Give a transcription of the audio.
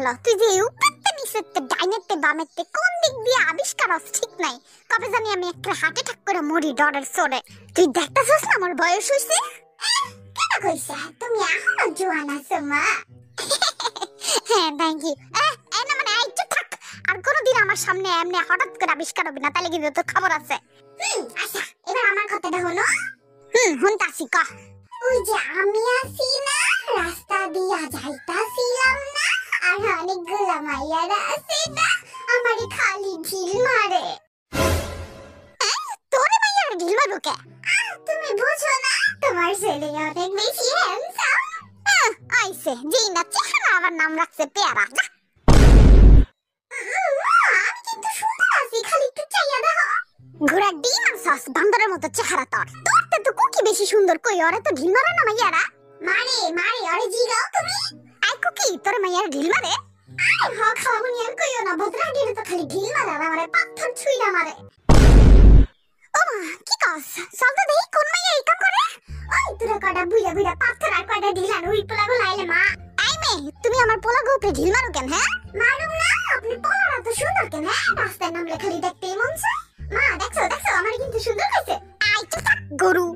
না তুই যে উপরতে নিচেতে ডাইনেতে বামেতে কোন দিক দিয়ে আবিষ্কার হস ঠিক নাই। কবে জানি আমি একটা হার্ট অ্যাটাক করে মরি ডরের সরে। তুই দেখতাছস না আমার বয়স হইছে? কেন কইছা তুমি এখনো জোয়ান আছো মা? হ্যাঁ থ্যাংক ইউ। এই না মানে এই চুপ থাক। আর কোনদিন আমার সামনে এমনি হঠাৎ করে আবিষ্কার হবে না, তাহলে কিন্তু তোর খবর আছে। আচ্ছা এবার আমার কথাটা হলো। হুনতাছি ক। ওই যে আমি আছি না রাস্তা দিয়া যাইতাছিলাম না, আর অনেকগুলা মাইয়ারা আছে না আমারে খালি ঢিল মারে। তোরে মাইয়ারা ঢিল মারবো কে? তুমি বুঝো না তোমার ছেলে অনেক বেশি হ্যান্ডসাম। আইছে যেই না চেহারা আবার নাম রাখছে পেয়ারা। আমি কিন্তু সুন্দর আছি, খালি একটু চাইয়া দেখো। ঘোড়ার ডিম আর সস বান্দরের মতো চেহারা তোর। তোরতে তো কুকি বেশি সুন্দর, কই ওরে তো ঢিল মারে না মাইয়ারা। মারে মারে ওরে জিগাও তুমি। আই কুকি তোর মাইয়ারা ঢিল মারে? আরে হ খাবুনি আর কইও না, বদরা গিরে তো খালি ঢিল মারে আর আমারে পাথর ছুঁইরা মারে। ও মা কি কস? চল তো দেখি কোন মাইয়া এই কাম করে। ওই তোরা কটা বুইয়া বুইয়া পাথর আর কটা ঢিল আর ওই পোলা গোলা আইলে মা। আই মে তুমি আমার পোলা গোপে ঢিল মারো কেন? হ্যাঁ মারুম না, আপনি পোলারা তো সুন্দর কেন? রাস্তায় নামলে খালি দেখতেই মন চায়। মা দেখছো দেখছো আমার কিন্তু সুন্দর হইছে। আই চুপ থাক গরু।